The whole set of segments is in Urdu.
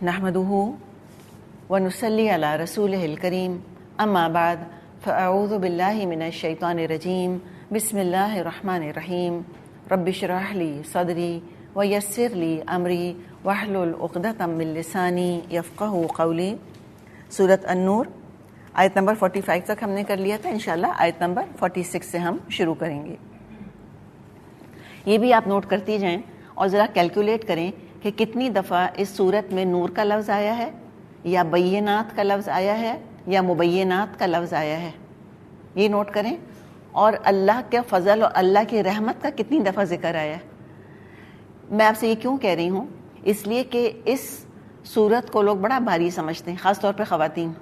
نحمده ونصلي على رسوله الكريم اما بعد فاعوذ بالله من الشيطان الرجيم بسم الله الرحمن الرحيم رب اشرح لي صدري ويسر لي امري واحلل عقدة من لساني يفقهوا قولي۔ سورۃ النور آیت نمبر 45 تک ہم نے کر لیا تھا، انشاءاللہ آیت نمبر 46 سے ہم شروع کریں گے۔ یہ بھی آپ نوٹ کرتی جائیں اور ذرا کیلکولیٹ کریں کہ کتنی دفعہ اس صورت میں نور کا لفظ آیا ہے، یا بینات کا لفظ آیا ہے، یا مبینات کا لفظ آیا ہے۔ یہ نوٹ کریں، اور اللہ کے فضل اور اللہ کی رحمت کا کتنی دفعہ ذکر آیا ہے۔ میں آپ سے یہ کیوں کہہ رہی ہوں؟ اس لیے کہ اس صورت کو لوگ بڑا بھاری سمجھتے ہیں، خاص طور پہ خواتین،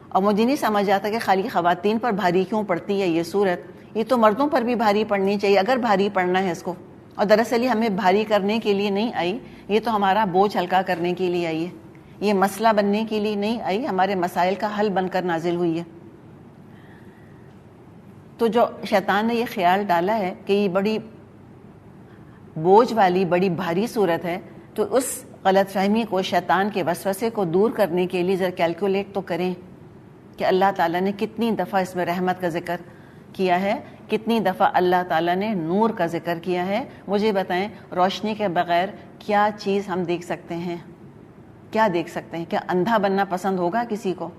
اور مجھے نہیں سمجھ آتا کہ خالی خواتین پر بھاری کیوں پڑتی ہے یہ صورت۔ یہ تو مردوں پر بھی بھاری پڑنی چاہیے اگر بھاری پڑنا ہے اس کو، اور دراصل یہ ہمیں بھاری کرنے کے لیے نہیں آئی، یہ تو ہمارا بوجھ ہلکا کرنے کے لیے آئی ہے، یہ مسئلہ بننے کے لیے نہیں آئی، ہمارے مسائل کا حل بن کر نازل ہوئی ہے۔ تو جو شیطان نے یہ خیال ڈالا ہے کہ یہ بڑی بوجھ والی بڑی بھاری صورت ہے، تو اس غلط فہمی کو، شیطان کے وسوسے کو دور کرنے کے لیے ذرا کیلکولیٹ تو کریں کہ اللہ تعالیٰ نے کتنی دفعہ اس میں رحمت کا ذکر کیا ہے، کتنی دفعہ اللہ تعالیٰ نے نور کا ذکر کیا ہے۔ مجھے بتائیں، روشنی کے بغیر کیا چیز ہم دیکھ سکتے ہیں؟ کیا دیکھ سکتے ہیں؟ کیا اندھا بننا پسند ہوگا کسی کو؟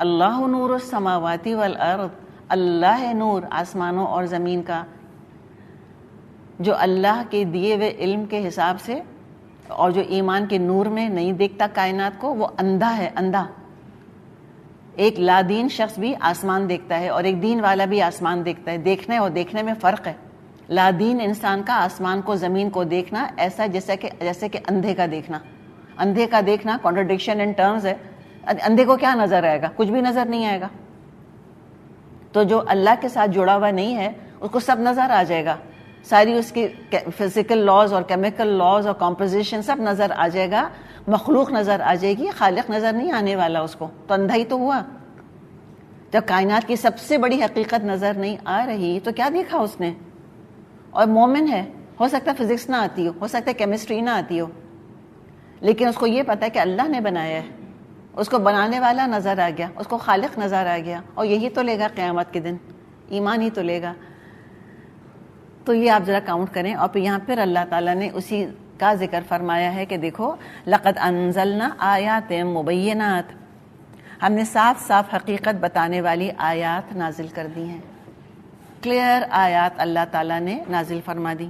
اللہ نور السماوات والارض، اللہ ہے نور آسمانوں اور زمین کا۔ جو اللہ کے دیے ہوئے علم کے حساب سے اور جو ایمان کے نور میں نہیں دیکھتا کائنات کو، وہ اندھا ہے، اندھا۔ ایک لادین شخص بھی آسمان دیکھتا ہے اور ایک دین والا بھی آسمان دیکھتا ہے، دیکھنے اور دیکھنے میں فرق ہے۔ لادین انسان کا آسمان کو، زمین کو دیکھنا ایسا جیسے کہ اندھے کا دیکھنا۔ اندھے کا دیکھنا کانٹرڈکشن ان ٹرمز ہے۔ اندھے کو کیا نظر آئے گا؟ کچھ بھی نظر نہیں آئے گا۔ تو جو اللہ کے ساتھ جڑا ہوا نہیں ہے اس کو سب نظر آ جائے گا، ساری اس کی فزیکل لاز اور کیمیکل لاز اور کمپوزیشن سب نظر آ جائے گا، مخلوق نظر آ جائے گی، خالق نظر نہیں آنے والا اس کو۔ تو اندھا ہی تو ہوا۔ جب کائنات کی سب سے بڑی حقیقت نظر نہیں آ رہی تو کیا دیکھا اس نے؟ اور مومن ہے، ہو سکتا ہے فزکس نہ آتی ہو سکتا ہے کیمسٹری نہ آتی ہو، لیکن اس کو یہ پتا ہے کہ اللہ نے بنایا ہے، اس کو بنانے والا نظر آ گیا، اس کو خالق نظر آ گیا، اور یہی تو لے گا قیامت کے دن، ایمان ہی تو لے گا۔ تو یہ آپ ذرا کاؤنٹ کریں، اور پھر یہاں پھر اللہ تعالیٰ نے اسی کا ذکر فرمایا ہے کہ دیکھو لقد انزلنا آیات مبینات، ہم نے صاف صاف حقیقت بتانے والی آیات نازل کر دی ہیں، کلیئر آیات اللہ تعالیٰ نے نازل فرما دی۔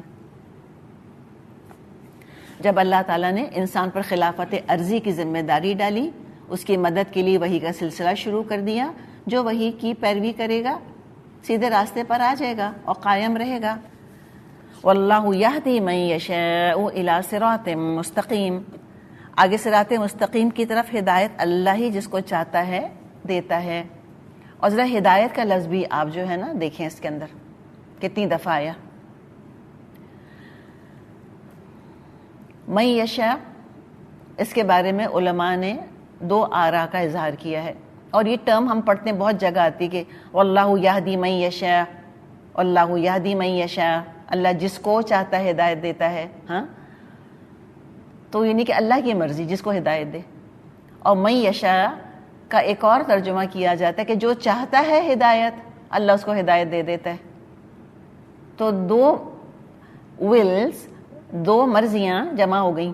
جب اللہ تعالیٰ نے انسان پر خلافت عرضی کی ذمہ داری ڈالی، اس کی مدد کے لیے وحی کا سلسلہ شروع کر دیا، جو وحی کی پیروی کرے گا سیدھے راستے پر آ جائے گا اور قائم رہے گا۔ واللہ یہدی من یشاء الی صراط مستقیم، آگے صراط مستقیم کی طرف ہدایت اللہ ہی جس کو چاہتا ہے دیتا ہے۔ اور ذرا ہدایت کا لفظ بھی آپ جو ہے نا دیکھیں اس کے اندر کتنی دفعہ آیا۔ من یشاء، اس کے بارے میں علماء نے دو آراء کا اظہار کیا ہے، اور یہ ٹرم ہم پڑھتے ہیں بہت جگہ آتی کہ واللہ یہدی من یشاء، اللہ یہدی من یشاء، اللہ جس کو چاہتا ہے ہدایت دیتا ہے۔ ہاں، تو یعنی کہ اللہ کی مرضی جس کو ہدایت دے۔ اور من یشاء کا ایک اور ترجمہ کیا جاتا ہے کہ جو چاہتا ہے ہدایت، اللہ اس کو ہدایت دے دیتا ہے۔ تو دو ولز، دو مرضیاں جمع ہو گئیں،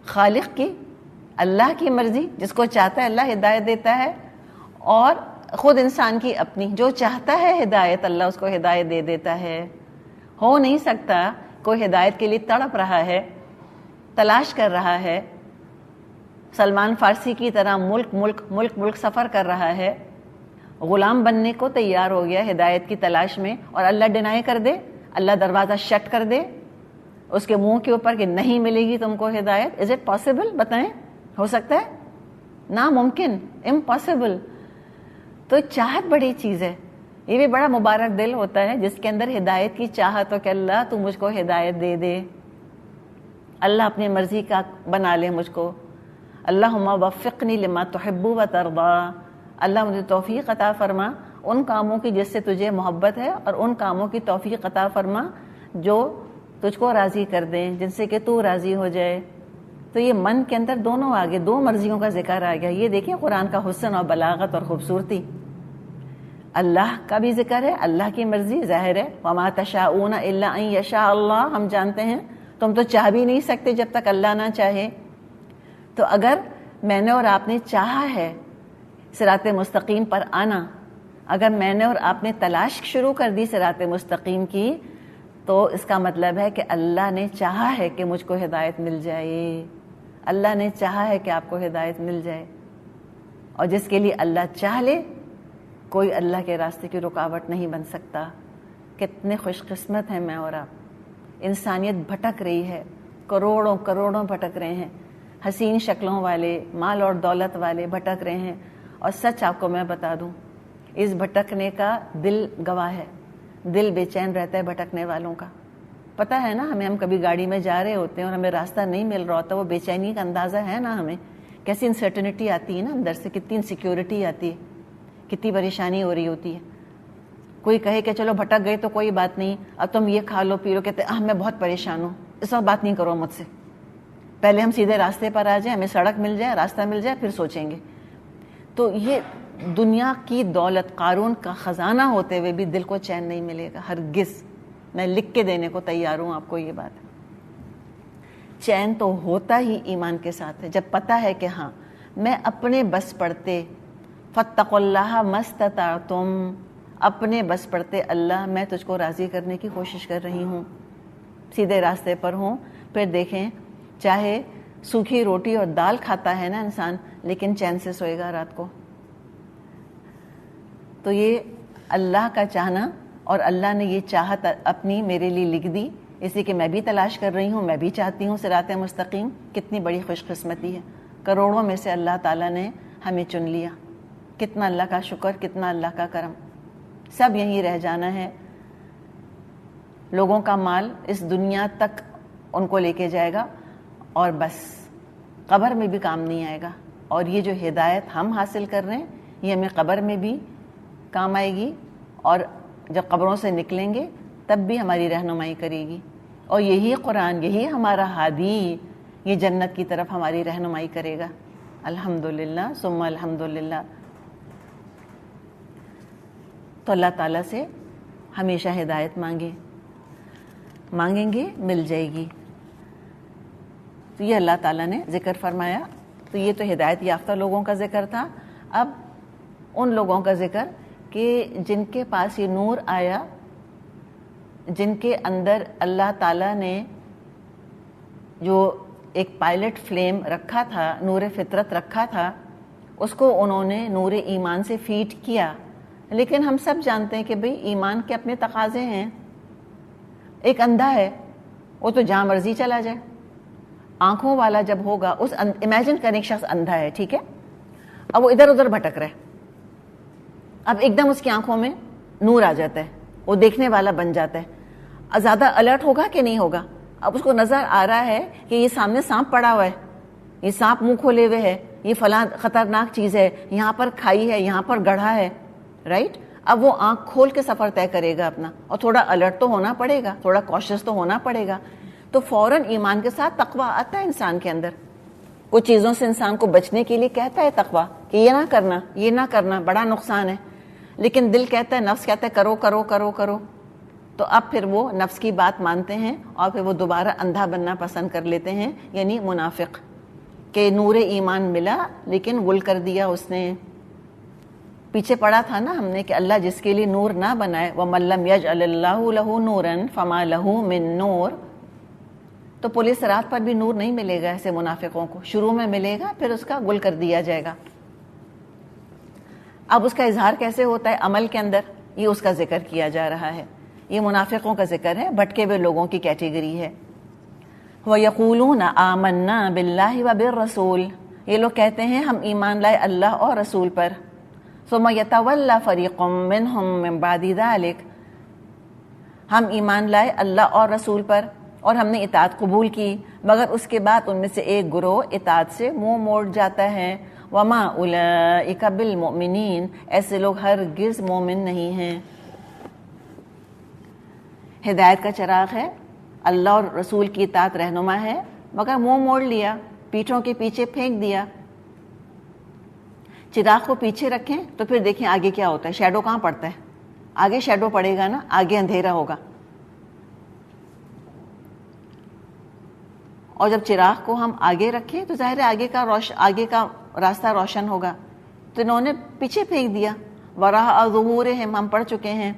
خالق کی، اللہ کی مرضی جس کو چاہتا ہے اللہ ہدایت دیتا ہے، اور خود انسان کی اپنی، جو چاہتا ہے ہدایت اللہ اس کو ہدایت دے دیتا ہے۔ ہو نہیں سکتا کوئی ہدایت کے لیے تڑپ رہا ہے، تلاش کر رہا ہے، سلمان فارسی کی طرح ملک سفر کر رہا ہے، غلام بننے کو تیار ہو گیا ہدایت کی تلاش میں، اور اللہ ڈینائی کر دے، اللہ دروازہ شٹ کر دے اس کے منہ کے اوپر کہ نہیں ملے گی تم کو ہدایت۔ Is it possible? بتائیں، ہو سکتا ہے؟ ناممکن، امپاسبل۔ تو چاہت بڑی چیز ہے، یہ بھی بڑا مبارک دل ہوتا ہے جس کے اندر ہدایت کی چاہت ہو کہ اللہ تو مجھ کو ہدایت دے دے، اللہ اپنی مرضی کا بنا لے مجھ کو، اللہم وفقنی لما تحب و ترضا، اللہ مجھے توفیق عطا فرما ان کاموں کی جس سے تجھے محبت ہے، اور ان کاموں کی توفیق عطا فرما جو تجھ کو راضی کر دیں، جن سے کہ تو راضی ہو جائے۔ تو یہ من کے اندر دونوں آگے دو مرضیوں کا ذکر آ گیا. یہ دیکھیں قرآن کا حسن اور بلاغت اور خوبصورتی. اللہ کا بھی ذکر ہے, اللہ کی مرضی ظاہر ہے, وما تشاءون الا ان یشاء اللہ, ہم جانتے ہیں تم تو چاہ بھی نہیں سکتے جب تک اللہ نہ چاہے. تو اگر میں نے اور آپ نے چاہا ہے صراط مستقیم پر آنا, اگر میں نے اور آپ نے تلاش شروع کر دی صراط مستقیم کی, تو اس کا مطلب ہے کہ اللہ نے چاہا ہے کہ مجھ کو ہدایت مل جائے, اللہ نے چاہا ہے کہ آپ کو ہدایت مل جائے. اور جس کے لیے اللہ چاہ لے, کوئی اللہ کے راستے کی رکاوٹ نہیں بن سکتا. کتنے خوش قسمت ہیں میں اور آپ. انسانیت بھٹک رہی ہے, کروڑوں کروڑوں بھٹک رہے ہیں, حسین شکلوں والے, مال اور دولت والے بھٹک رہے ہیں. اور سچ آپ کو میں بتا دوں, اس بھٹکنے کا دل گواہ ہے, دل بے چین رہتا ہے بھٹکنے والوں کا. پتہ ہے نا ہمیں, ہم کبھی گاڑی میں جا رہے ہوتے ہیں اور ہمیں راستہ نہیں مل رہا ہوتا, وہ بے چینی کا اندازہ ہے نا ہمیں, کیسی انسرٹنٹی آتی ہے نا اندر سے, کتنی انسیکیورٹی آتی ہے, کتنی پریشانی ہو رہی ہوتی ہے. کوئی کہے کہ چلو بھٹک گئے تو کوئی بات نہیں, اب تم یہ کھا لو پی لو, کہتے ہیں میں بہت پریشان ہوں, اس وقت بات نہیں کرو مجھ سے, پہلے ہم سیدھے راستے پر آ جائیں, ہمیں سڑک مل جائے, راستہ مل جائے, پھر سوچیں گے. تو یہ دنیا کی دولت, قارون کا خزانہ ہوتے ہوئے بھی دل کو چین نہیں ملے گا ہرگز. میں لکھ کے دینے کو تیار ہوں آپ کو یہ بات. چین تو ہوتا ہی ایمان کے ساتھ ہے, جب پتہ ہے کہ ہاں میں اپنے بس پڑتے, فاتقوا اللہ ما استطعتم, اپنے بس پڑتے اللہ میں تجھ کو راضی کرنے کی کوشش کر رہی ہوں, سیدھے راستے پر ہوں. پھر دیکھیں, چاہے سوکھی روٹی اور دال کھاتا ہے نا انسان, لیکن چین سے سوئے گا رات کو. تو یہ اللہ کا چاہنا, اور اللہ نے یہ چاہت اپنی میرے لیے لکھ دی, اسی کہ میں بھی تلاش کر رہی ہوں, میں بھی چاہتی ہوں صراط مستقیم. کتنی بڑی خوش قسمتی ہے, کروڑوں میں سے اللہ تعالیٰ نے ہمیں چن لیا. کتنا اللہ کا شکر, کتنا اللہ کا کرم. سب یہیں رہ جانا ہے. لوگوں کا مال اس دنیا تک ان کو لے کے جائے گا, اور بس قبر میں بھی کام نہیں آئے گا. اور یہ جو ہدایت ہم حاصل کر رہے ہیں, یہ ہمیں قبر میں بھی کام آئے گی, اور جب قبروں سے نکلیں گے تب بھی ہماری رہنمائی کرے گی. اور یہی قرآن, یہی ہمارا ہادی, یہ جنت کی طرف ہماری رہنمائی کرے گا. الحمدللہ ثم الحمدللہ. تو اللہ تعالیٰ سے ہمیشہ ہدایت مانگیں گے, مل جائے گی. تو یہ اللہ تعالیٰ نے ذکر فرمایا. تو یہ تو ہدایت یافتہ لوگوں کا ذکر تھا. اب ان لوگوں کا ذکر کہ جن کے پاس یہ نور آیا, جن کے اندر اللہ تعالیٰ نے جو ایک پائلٹ فلیم رکھا تھا, نور فطرت رکھا تھا, اس کو انہوں نے نور ایمان سے فیڈ کیا. لیکن ہم سب جانتے ہیں کہ بھئی ایمان کے اپنے تقاضے ہیں. ایک اندھا ہے, وہ تو جہاں مرضی چلا جائے. آنکھوں والا جب ہوگا, اس امیجن کرنے ایک شخص اندھا ہے, ٹھیک ہے, اب وہ ادھر ادھر بھٹک رہا ہے. اب ایک دم اس کی آنکھوں میں نور آ جاتا ہے, وہ دیکھنے والا بن جاتا ہے. زیادہ الرٹ ہوگا کہ نہیں ہوگا؟ اب اس کو نظر آ رہا ہے کہ یہ سامنے سانپ پڑا ہوا ہے, یہ سانپ منہ کھولے ہوئے ہے, یہ فلاں خطرناک چیز ہے, یہاں پر کھائی ہے, یہاں پر گڑھا ہے, رائٹ. اب وہ آنکھ کھول کے سفر طے کرے گا اپنا, اور تھوڑا الرٹ تو ہونا پڑے گا, تھوڑا کوشش تو ہونا پڑے گا. تو فوراً ایمان کے ساتھ تقوی آتا ہے انسان کے اندر. کچھ چیزوں سے انسان کو بچنے کے لیے کہتا ہے تقوی کہ یہ نہ کرنا, یہ نہ کرنا, بڑا نقصان ہے. لیکن دل کہتا ہے, نفس کہتا ہے کرو کرو کرو کرو. تو اب پھر وہ نفس کی بات مانتے ہیں, اور پھر وہ دوبارہ اندھا بننا پسند کر لیتے ہیں, یعنی منافق, کہ نور ایمان ملا لیکن غل کر دیا اس نے. پیچھے پڑا تھا نا ہم نے کہ اللہ جس کے لیے نور نہ بنائے, وَمَن لَّمْ يَجْعَلِ اللَّهُ لَهُ نُورًا فَمَا لَهُ مِن نور, تو پولیس رات پر بھی نور نہیں ملے گا ایسے منافقوں کو. شروع میں ملے گا, پھر اس کا غل کر دیا جائے گا. اب اس کا اظہار کیسے ہوتا ہے عمل کے اندر, یہ اس کا ذکر کیا جا رہا ہے. یہ منافقوں کا ذکر ہے, بھٹکے ہوئے لوگوں کی کیٹیگری ہے. وَيَقُولُونَ آمَنَّا بِاللَّهِ وَبِالرَّسُولِ, یہ لوگ کہتے ہیں ہم ایمان لائے اللہ اور رسول پر. ثُمَّ يَتَوَلَّى فَرِيقٌ مِّنْهُم مِّن بَعْدِ ذَلِكَ, ہم ایمان لائے اللہ اور رسول پر اور ہم نے اطاعت قبول کی, مگر اس کے بعد ان میں سے ایک گروہ اطاعت سے منہ موڑ جاتا ہے. وَمَا أُولَئِكَ بِالْمُؤْمِنِينَ, ایسے لوگ ہرگز مومن نہیں ہیں. ہدایت کا چراغ ہے, اللہ اور رسول کی اطاعت رہنما ہے, مگر منہ موڑ لیا, پیٹھوں کے پیچھے پھینک دیا. چراغ کو پیچھے رکھیں تو پھر دیکھیں آگے کیا ہوتا ہے, شیڈو کہاں پڑتا ہے, آگے شیڈو پڑے گا نا, آگے اندھیرا ہوگا. اور جب چراغ کو ہم آگے رکھیں تو ظاہر ہے آگے کا راستہ روشن ہوگا. تو انہوں نے پیچھے پھینک دیا. وراء ظہورہم, ہم پڑھ چکے ہیں.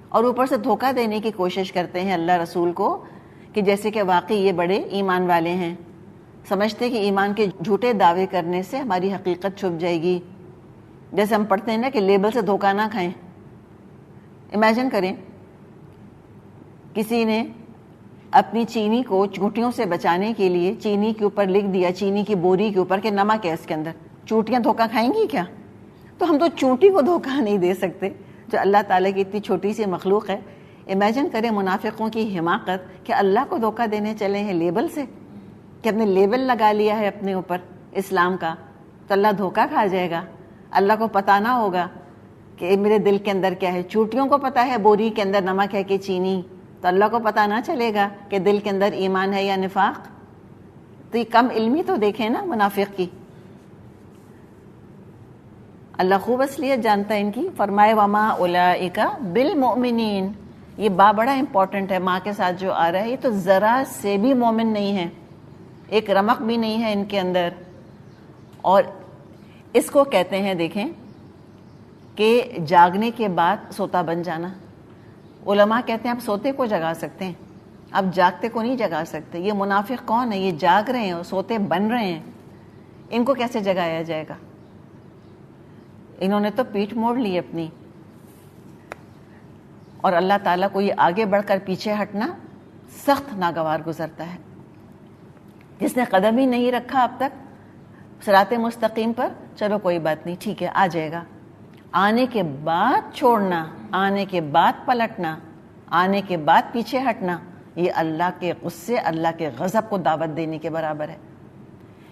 اور اوپر سے دھوکہ دینے کی کوشش کرتے ہیں اللہ رسول کو کہ جیسے کہ واقعی یہ بڑے ایمان والے ہیں, سمجھتے کہ ایمان کے جھوٹے دعوے کرنے سے ہماری حقیقت چھپ جائے گی. جیسے ہم پڑھتے ہیں نا کہ لیبل سے دھوکہ نہ کھائیں. امیجن کریں کسی نے اپنی چینی کو چونٹیوں سے بچانے کے لیے چینی کے اوپر لکھ دیا, چینی کی بوری کے اوپر کہ نمک ہے اس کے اندر, چونٹیاں دھوکہ کھائیں گی کیا؟ تو ہم تو چونٹی کو دھوکہ نہیں دے سکتے جو اللہ تعالیٰ کی اتنی چھوٹی سی مخلوق ہے. امیجن کریں منافقوں کی حماقت کہ اللہ کو دھوکہ دینے چلے ہیں لیبل سے, کہ اپنے لیبل لگا لیا ہے اپنے اوپر اسلام کا, تو اللہ دھوکہ کھا جائے گا. اللہ کو پتہ نہ ہوگا کہ میرے دل کے اندر کیا ہے. چونٹیوں کو پتہ ہے بوری کے اندر نمک ہے کہ چینی, تو اللہ کو پتہ نہ چلے گا کہ دل کے اندر ایمان ہے یا نفاق. تو یہ کم علمی تو دیکھیں نا منافق کی. اللہ خوب اصلیت جانتا ہے ان کی. فرمائے وما اولئک بالمؤمنین, یہ بڑا امپورٹنٹ ہے. ماں کے ساتھ جو آ رہا ہے یہ تو ذرا سے بھی مومن نہیں ہے, ایک رمق بھی نہیں ہے ان کے اندر. اور اس کو کہتے ہیں دیکھیں کہ جاگنے کے بعد سوتا بن جانا. علماء کہتے ہیں آپ سوتے کو جگا سکتے ہیں, آپ جاگتے کو نہیں جگا سکتے. یہ منافق کون ہے؟ یہ جاگ رہے ہیں اور سوتے بن رہے ہیں, ان کو کیسے جگایا جائے گا؟ انہوں نے تو پیٹھ موڑ لی اپنی. اور اللہ تعالیٰ کو یہ آگے بڑھ کر پیچھے ہٹنا سخت ناگوار گزرتا ہے. جس نے قدم ہی نہیں رکھا اب تک صراط مستقیم پر, چلو کوئی بات نہیں, ٹھیک ہے آ جائے گا. آنے کے بعد چھوڑنا, آنے کے بعد پلٹنا, آنے کے بعد پیچھے ہٹنا, یہ اللہ کے غصے, اللہ کے غضب کو دعوت دینے کے برابر ہے.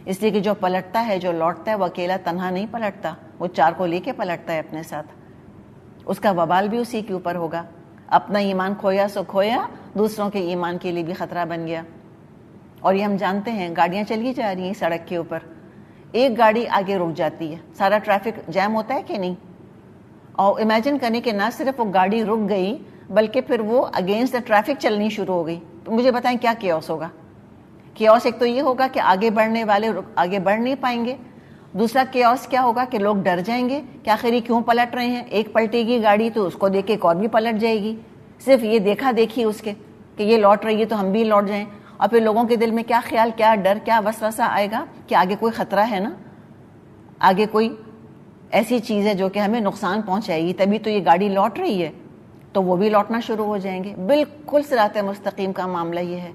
اس لیے کہ جو پلٹتا ہے, جو لوٹتا ہے, وہ اکیلا تنہا نہیں پلٹتا, وہ چار کو لے کے پلٹتا ہے اپنے ساتھ. اس کا وبال بھی اسی کے اوپر ہوگا. اپنا ایمان کھویا سو کھویا, دوسروں کے ایمان کے لیے بھی خطرہ بن گیا. اور یہ ہم جانتے ہیں, گاڑیاں چلی جا رہی ہیں سڑک کے اوپر, ایک گاڑی آگے رک جاتی ہے, سارا ٹریفک جام ہوتا ہے کہ نہیں. اور امیجن کریں کہ نہ صرف وہ گاڑی رک گئی بلکہ پھر وہ اگینسٹ دا ٹریفک چلنی شروع ہو گئی, تو مجھے بتائیں کیا کیوس ہوگا. کیوس ایک تو یہ ہوگا کہ آگے بڑھنے والے آگے بڑھ نہیں پائیں گے. دوسرا کیوس کیا ہوگا کہ لوگ ڈر جائیں گے کہ آخر یہ کیوں پلٹ رہے ہیں. ایک پلٹے گی گاڑی تو اس کو دیکھ کے ایک اور بھی پلٹ جائے گی, صرف یہ دیکھا دیکھی اس کے کہ یہ لوٹ رہی ہے تو ہم بھی لوٹ جائیں. اور پھر لوگوں کے دل میں کیا خیال, کیا ڈر, کیا وسوسہ آئے گا کہ آگے کوئی خطرہ ہے نا, آگے کوئی ایسی چیز ہے جو کہ ہمیں نقصان پہنچائے گی, تبھی تو یہ گاڑی لوٹ رہی ہے. تو وہ بھی لوٹنا شروع ہو جائیں گے. بالکل صراط مستقیم کا معاملہ یہ ہے.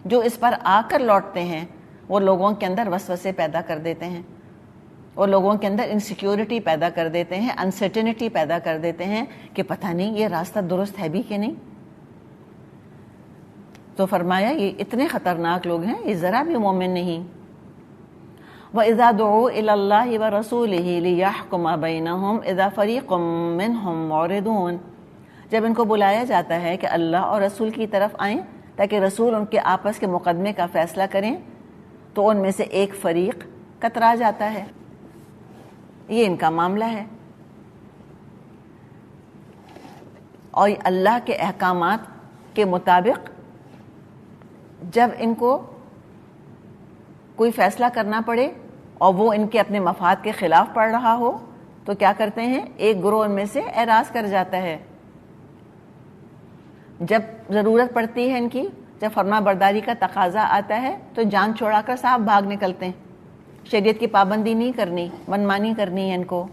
جو اس پر آ کر لوٹتے ہیں وہ لوگوں کے اندر وسوسے پیدا کر دیتے ہیں, اور لوگوں کے اندر انسیکیورٹی پیدا کر دیتے ہیں, انسرٹنٹی پیدا کر دیتے ہیں کہ پتہ نہیں یہ راستہ درست ہے بھی کہ نہیں. تو فرمایا یہ اتنے خطرناک لوگ ہیں, یہ ذرا بھی مومن نہیں. وَإِذَا دُعُوا إِلَى اللَّهِ وَرَسُولِهِ لِيَحْكُمَ بَيْنَهُمْ إِذَا فَرِيقٌ مِّنْهُمْ مُعْرِضُونَ, جب ان کو بلایا جاتا ہے کہ اللہ اور رسول کی طرف آئیں تاکہ رسول ان کے آپس کے مقدمے کا فیصلہ کریں, تو ان میں سے ایک فریق کترا جاتا ہے. یہ ان کا معاملہ ہے. اور اللہ کے احکامات کے مطابق جب ان کو کوئی فیصلہ کرنا پڑے اور وہ ان کے اپنے مفاد کے خلاف پڑ رہا ہو تو کیا کرتے ہیں, ایک گروہ ان میں سے اعراض کر جاتا ہے. جب ضرورت پڑتی ہے ان کی, جب فرما برداری کا تقاضا آتا ہے تو جان چھوڑا کر صاحب بھاگ نکلتے ہیں. شریعت کی پابندی نہیں کرنی, منمانی کرنی ہے ان کو.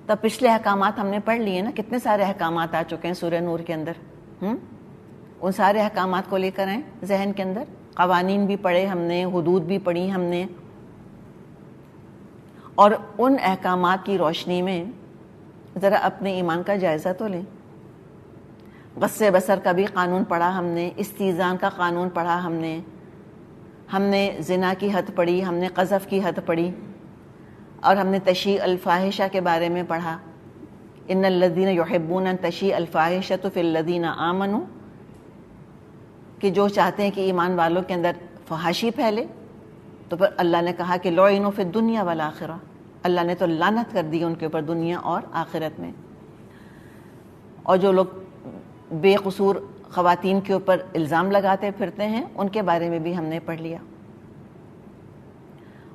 تب پچھلے احکامات ہم نے پڑھ لیے نا, کتنے سارے احکامات آ چکے ہیں سورہ نور کے اندر. ان سارے احکامات کو لے کر آئیں ذہن کے اندر. قوانین بھی پڑھے ہم نے, حدود بھی پڑھی ہم نے, اور ان احکامات کی روشنی میں ذرا اپنے ایمان کا جائزہ تو لیں. غص بصر کا بھی قانون پڑھا ہم نے, استیزان کا قانون پڑھا ہم نے زنا کی حد پڑھی, ہم نے قذف کی حد پڑھی, اور ہم نے تشیع الفاحشہ کے بارے میں پڑھا. ان الذین یحبون ان تشیع الفاحشۃ فی الذین آمنوا, کہ جو چاہتے ہیں کہ ایمان والوں کے اندر فحاشی پھیلے تو پھر اللہ نے کہا کہ لعنوا فی الدنیا والآخرہ، اللہ نے تو لعنت کر دی ان کے اوپر دنیا اور آخرت میں. اور جو لوگ بے قصور خواتین کے اوپر الزام لگاتے پھرتے ہیں ان کے بارے میں بھی ہم نے پڑھ لیا.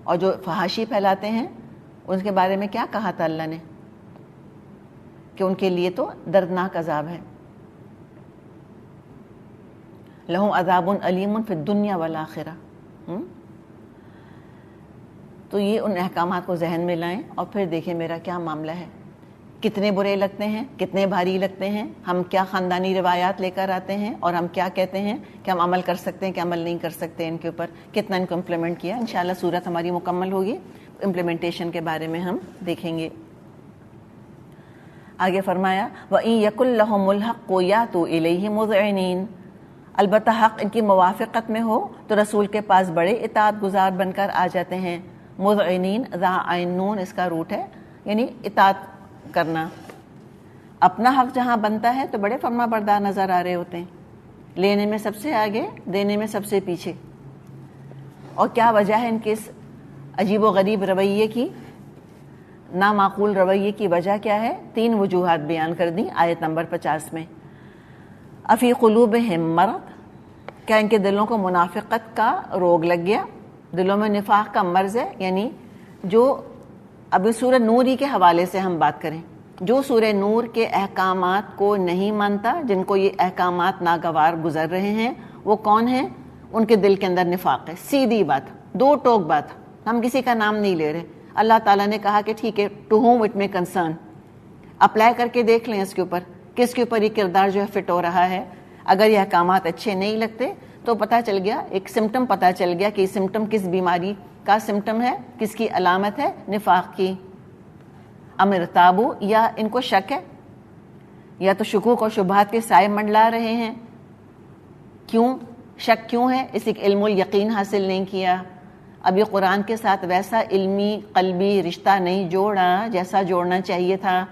اور جو فحاشی پھیلاتے ہیں ان کے بارے میں کیا کہا تھا اللہ نے کہ ان کے لیے تو دردناک عذاب ہے. لہم عذاب علیم فی الدنیا والآخرہ. تو یہ ان احکامات کو ذہن میں لائیں اور پھر دیکھیں میرا کیا معاملہ ہے، کتنے برے لگتے ہیں، کتنے بھاری لگتے ہیں، ہم کیا خاندانی روایات لے کر آتے ہیں اور ہم کیا کہتے ہیں کہ ہم عمل کر سکتے ہیں کہ عمل نہیں کر سکتے، ان کے اوپر کتنا ان کو امپلیمنٹ کیا. انشاءاللہ صورت ہماری مکمل ہوگی، امپلیمنٹیشن کے بارے میں ہم دیکھیں گے. آگے فرمایا وَإِن يَكُن لَهُمُ الْحَقُّ يَأْتُوا إِلَيْهِ مُذْعِنِينَ، البتہ حق ان کی موافقت میں ہو تو رسول کے پاس بڑے اطاعت گزار بن کر آ جاتے ہیں. مذعنین ذا عین نون اس کا روٹ ہے، یعنی اطاعت کرنا. اپنا حق جہاں بنتا ہے تو بڑے فرما بردار نظر آ رہے ہوتے ہیں، لینے میں سب سے آگے، دینے میں سب سے پیچھے. اور کیا وجہ ہے ان کے اس عجیب و غریب رویے کی، نامعقول رویے کی وجہ کیا ہے؟ 3 وجوہات بیان کر دیں آیت نمبر 50 میں. افی قلوبہم مرض، کیا ان کے دلوں کو منافقت کا روگ لگ گیا؟ دلوں میں نفاق کا مرض ہے، یعنی جو ابھی سورہ نور ہی کے حوالے سے ہم بات کریں، جو سورہ نور کے احکامات کو نہیں مانتا، جن کو یہ احکامات ناگوار گزر رہے ہیں، وہ کون ہیں؟ ان کے دل کے اندر نفاق ہے. سیدھی بات، دو ٹوک بات، ہم کسی کا نام نہیں لے رہے. اللہ تعالیٰ نے کہا کہ ٹھیک ہے، ٹو ہوم اٹ میں کنسرن، اپلائی کر کے دیکھ لیں اس کے اوپر، کس کے اوپر یہ کردار جو ہے فٹ ہو رہا ہے. اگر یہ احکامات اچھے نہیں لگتے تو پتہ چل گیا، ایک سمٹم پتہ چل گیا کہ یہ سمٹم کس بیماری کا سمٹم ہے، کس کی علامت ہے؟ نفاق کی. امر تابو، یا ان کو شک ہے، یا تو شکوک اور شبہات کے سائے منڈلا رہے ہیں. کیوں شک کیوں ہے؟ اس ایک علم الیقین حاصل نہیں کیا، اب یہ قرآن کے ساتھ ویسا علمی قلبی رشتہ نہیں جوڑا جیسا جوڑنا چاہیے تھا،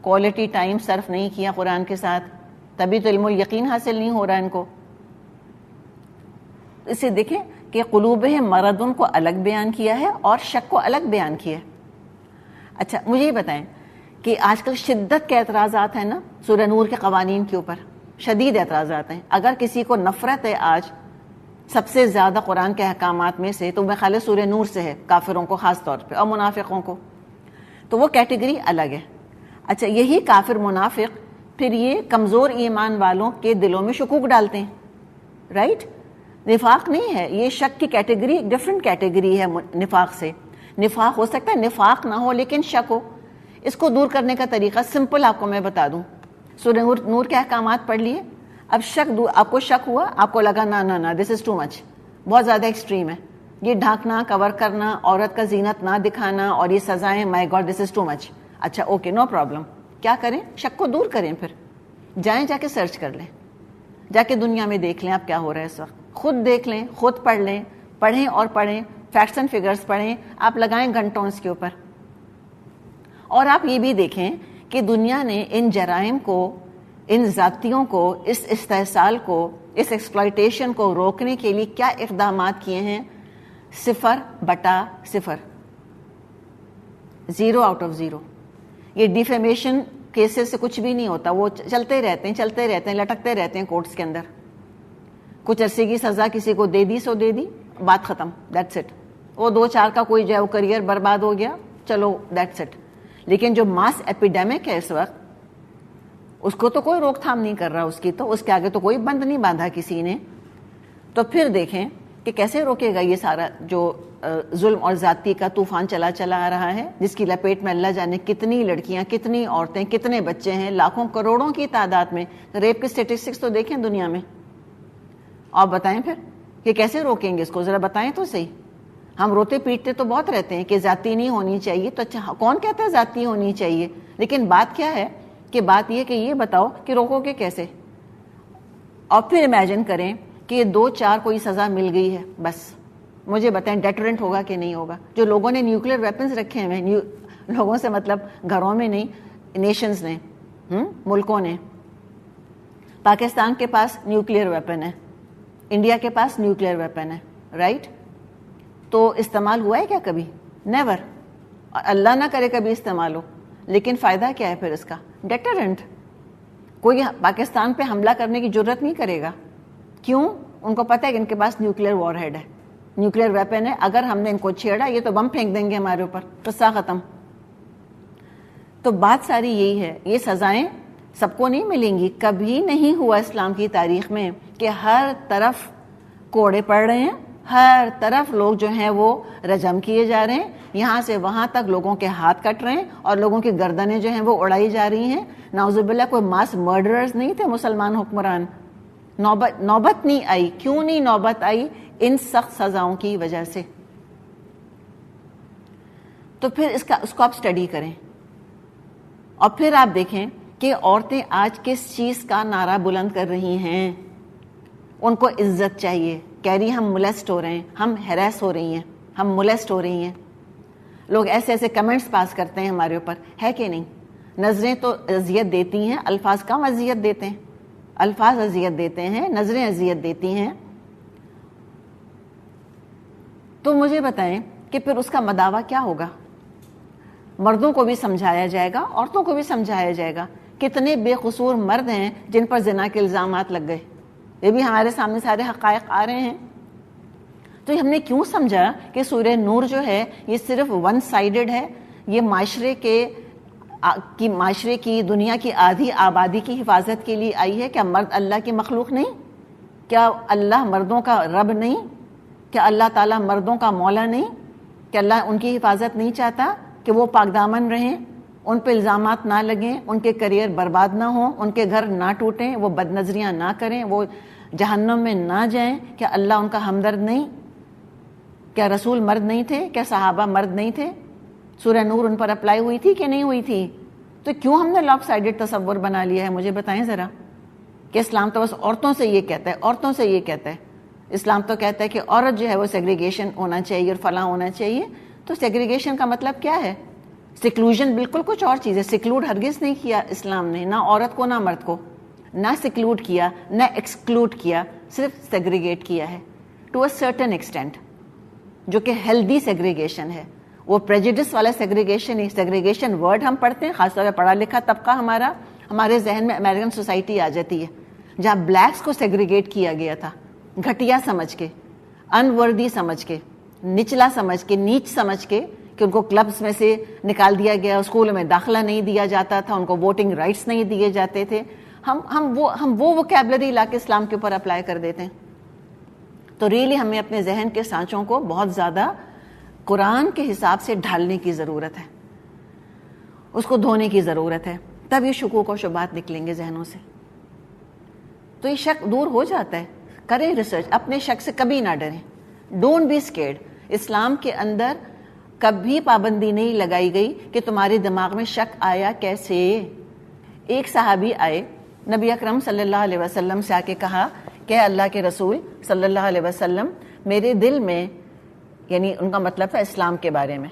کوالٹی ٹائم صرف نہیں کیا قرآن کے ساتھ، تبھی تو علم الیقین حاصل نہیں ہو رہا ان کو. اسے دیکھیں کہ قلوبہم مرض کو الگ بیان کیا ہے اور شک کو الگ بیان کیا ہے. اچھا مجھے یہ بتائیں کہ آج کل شدت کے اعتراضات ہیں نا سورہ نور کے قوانین کے اوپر، شدید اعتراضات ہیں. اگر کسی کو نفرت ہے آج سب سے زیادہ قرآن کے احکامات میں سے، تو میں خیال سورہ نور سے ہے، کافروں کو خاص طور پہ اور منافقوں کو، تو وہ کیٹیگری الگ ہے. اچھا یہی کافر منافق پھر یہ کمزور ایمان والوں کے دلوں میں شکوک ڈالتے ہیں، رائٹ؟ نفاق نہیں ہے یہ، شک کی کیٹیگری ڈفرینٹ کیٹیگری ہے نفاق سے. نفاق ہو سکتا ہے نفاق نہ ہو لیکن شک ہو. اس کو دور کرنے کا طریقہ سمپل آپ کو میں بتا دوں. سورہ نور کے احکامات پڑھ لیے، اب شک آپ کو شک ہوا، آپ کو لگا نہ دس از ٹو مچ، بہت زیادہ ایکسٹریم ہے، یہ ڈھانکنا، کور کرنا، عورت کا زینت نہ دکھانا اور یہ سزائیں، مائی گاڈ دس از ٹو مچ. اچھا اوکے نو پرابلم، کیا کریں؟ شک کو دور کریں، پھر جائیں جا کے سرچ کر لیں، جا کے دنیا میں دیکھ لیں آپ کیا ہو رہا ہے اس وقت، خود دیکھ لیں، خود پڑھ لیں، پڑھیں اور پڑھیں، فیکٹس اینڈ فگرز پڑھیں، آپ لگائیں گھنٹوں اس کے اوپر. اور آپ یہ بھی دیکھیں کہ دنیا نے ان جرائم کو، ان ذاتیوں کو، اس استحصال کو، اس ایکسپلائٹیشن کو روکنے کے لیے کیا اقدامات کیے ہیں؟ 0/0، 0 آؤٹ آف 0. یہ ڈیفیمیشن کیسز سے کچھ بھی نہیں ہوتا، وہ چلتے رہتے ہیں، لٹکتے رہتے ہیں کورٹس کے اندر. کچھ عرصے کی سزا کسی کو دے دی سو دے دی، بات ختم، دیٹس اٹ. وہ 2-4 کا کوئی جو ہے وہ کریئر برباد ہو گیا، چلو دیٹس اٹ. لیکن جو ماس ایپیڈیمک ہے اس وقت، اس کو تو کوئی روک تھام نہیں کر رہا، اس کی تو اس کے آگے تو کوئی بند نہیں باندھا کسی نے. تو پھر دیکھیں کہ کیسے روکے گا یہ سارا جو ظلم اور زیادتی کا طوفان چلا آ رہا ہے، جس کی لپیٹ میں اللہ جانے کتنی لڑکیاں، کتنی عورتیں، کتنے بچے ہیں، لاکھوں کروڑوں کی تعداد میں. ریپ کے اسٹیٹسٹکس تو دیکھیں دنیا میں، اور بتائیں پھر کہ کیسے روکیں گے اس کو، ذرا بتائیں تو صحیح. ہم روتے پیٹتے تو بہت رہتے ہیں کہ ذاتی نہیں ہونی چاہیے، تو اچھا کون کہتا ہے ذاتی ہونی چاہیے؟ لیکن بات کیا ہے کہ بات یہ کہ یہ بتاؤ کہ روکو گے کیسے. اور پھر امیجن کریں کہ یہ 2-4 کوئی سزا مل گئی ہے، بس مجھے بتائیں ڈیٹرنٹ ہوگا کہ نہیں ہوگا؟ جو لوگوں نے نیوکلیر ویپنز رکھے ہوئے ہیں، لوگوں سے مطلب گھروں میں نہیں، نیشنز نے، ملکوں نے. پاکستان کے پاس نیوکلیر ویپن ہے، انڈیا کے پاس نیوکلیر ویپن ہے، رائٹ؟ تو استعمال ہوا ہے کیا کبھی؟ نیور. اور اللہ نہ کرے کبھی استعمال ہو. لیکن فائدہ کیا ہے پھر اس کا؟ ڈیٹرنٹ. کوئی پاکستان پہ حملہ کرنے کی جرت نہیں کرے گا. کیوں؟ ان کو پتہ ہے کہ ان کے پاس نیوکلیئر وار ہیڈ ہے, نیوکلیئر ویپن ہے. اگر ہم نے ان کو چھیڑا یہ تو بم پھینک دیں گے ہمارے اوپر, قصہ ختم. تو بات ساری یہی ہے, یہ سزائیں سب کو نہیں ملیں گی. کبھی نہیں ہوا اسلام کی تاریخ میں کہ ہر طرف کوڑے پڑ رہے ہیں, ہر طرف لوگ جو ہیں وہ رجم کیے جا رہے ہیں, یہاں سے وہاں تک لوگوں کے ہاتھ کٹ رہے ہیں اور لوگوں کی گردنیں جو ہیں وہ اڑائی جا رہی ہیں. نعوذ باللہ کوئی ماس مرڈررز نہیں تھے مسلمان حکمران. نوبت نہیں آئی. کیوں نہیں نوبت آئی؟ ان سخت سزاؤں کی وجہ سے. تو پھر اس کو آپ اسٹڈی کریں اور پھر آپ دیکھیں کہ عورتیں آج کس چیز کا نعرہ بلند کر رہی ہیں. ان کو عزت چاہیے. کہہ رہی ہم ملیسٹ ہو رہے ہیں, ہم ہیراس ہو رہی ہیں, ہم ملیسٹ ہو رہی ہیں. لوگ ایسے ایسے کمنٹس پاس کرتے ہیں ہمارے اوپر, ہے کہ نہیں؟ نظریں تو اذیت دیتی ہیں, الفاظ کم اذیت دیتے ہیں. الفاظ اذیت دیتے ہیں, نظریں اذیت دیتی ہیں. تو مجھے بتائیں کہ پھر اس کا مداوع کیا ہوگا؟ مردوں کو بھی سمجھایا جائے گا, عورتوں کو بھی سمجھایا جائے گا. کتنے بے قصور مرد ہیں جن پر زنا کے الزامات لگ گئے, یہ بھی ہمارے سامنے سارے حقائق آ رہے ہیں. تو ہم نے کیوں سمجھا کہ سورہ نور جو ہے یہ صرف ون سائیڈڈ ہے, یہ معاشرے کی دنیا کی آدھی آبادی کی حفاظت کے لیے آئی ہے؟ کیا مرد اللہ کی مخلوق نہیں؟ کیا اللہ مردوں کا رب نہیں؟ کیا اللہ تعالیٰ مردوں کا مولا نہیں؟ کیا اللہ ان کی حفاظت نہیں چاہتا کہ وہ پاک دامن رہیں, ان پہ الزامات نہ لگیں, ان کے کریئر برباد نہ ہوں, ان کے گھر نہ ٹوٹیں, وہ بد نظریاں نہ کریں, وہ جہنم میں نہ جائیں؟ کیا اللہ ان کا ہمدرد نہیں؟ کیا رسول مرد نہیں تھے؟ کیا صحابہ مرد نہیں تھے؟ سورہ نور ان پر اپلائی ہوئی تھی کہ نہیں ہوئی تھی؟ تو کیوں ہم نے لاک سائیڈڈ تصور بنا لیا ہے؟ مجھے بتائیں ذرا. کہ اسلام تو بس عورتوں سے یہ کہتا ہے, عورتوں سے یہ کہتا ہے. اسلام تو کہتا ہے کہ عورت جو ہے وہ سیگریگیشن ہونا چاہیے اور فلاں ہونا چاہیے. تو سیگریگیشن کا مطلب کیا ہے؟ سیکلوژن بالکل کچھ اور چیز ہے. سیکلوڈ ہرگز نہیں کیا اسلام نے, نہ عورت کو نہ مرد کو, نہ سیکلوڈ کیا نہ ایکسکلوڈ کیا, صرف سیگریگیٹ کیا ہے ٹو اے سرٹن ایکسٹینٹ, جو کہ ہیلدی سیگریگیشن ہے. وہ پریجوڈس والا سیگریگیشن نہیں. سیگریگیشن ورڈ ہم پڑھتے ہیں, خاص طور پہ پڑھا لکھا طبقہ ہمارے ذہن میں امریکن سوسائٹی آ جاتی ہے جہاں بلیکس کو سیگریگیٹ کیا گیا تھا, گھٹیا سمجھ کے, انوردی سمجھ کے, نچلا سمجھ کے, نیچ سمجھ کے, کہ ان کو کلبس میں سے نکال دیا گیا, اسکول میں داخلہ نہیں دیا جاتا تھا, ان کو ووٹنگ رائٹس نہیں دیے جاتے تھے. ہم وہ ووکیبلری لا کے اسلام کے اوپر اپلائی کر دیتے ہیں. تو ریئلی ہمیں اپنے ذہن کے سانچوں کو بہت زیادہ قرآن کے حساب سے ڈھالنے کی ضرورت ہے, اس کو دھونے کی ضرورت ہے, تب یہ شکوک و شبہات نکلیں گے ذہنوں سے. تو یہ شک دور ہو جاتا ہے. کریں ریسرچ, اپنے شک سے کبھی نہ ڈریں. Don't be scared. اسلام کے اندر کبھی پابندی نہیں لگائی گئی کہ تمہارے دماغ میں شک آیا کیسے. ایک صحابی آئے, نبی اکرم صلی اللہ علیہ وسلم سے آ کے کہا کہ اللہ کے رسول صلی اللہ علیہ وسلم, میرے دل میں, یعنی ان کا مطلب تھا اسلام کے بارے میں,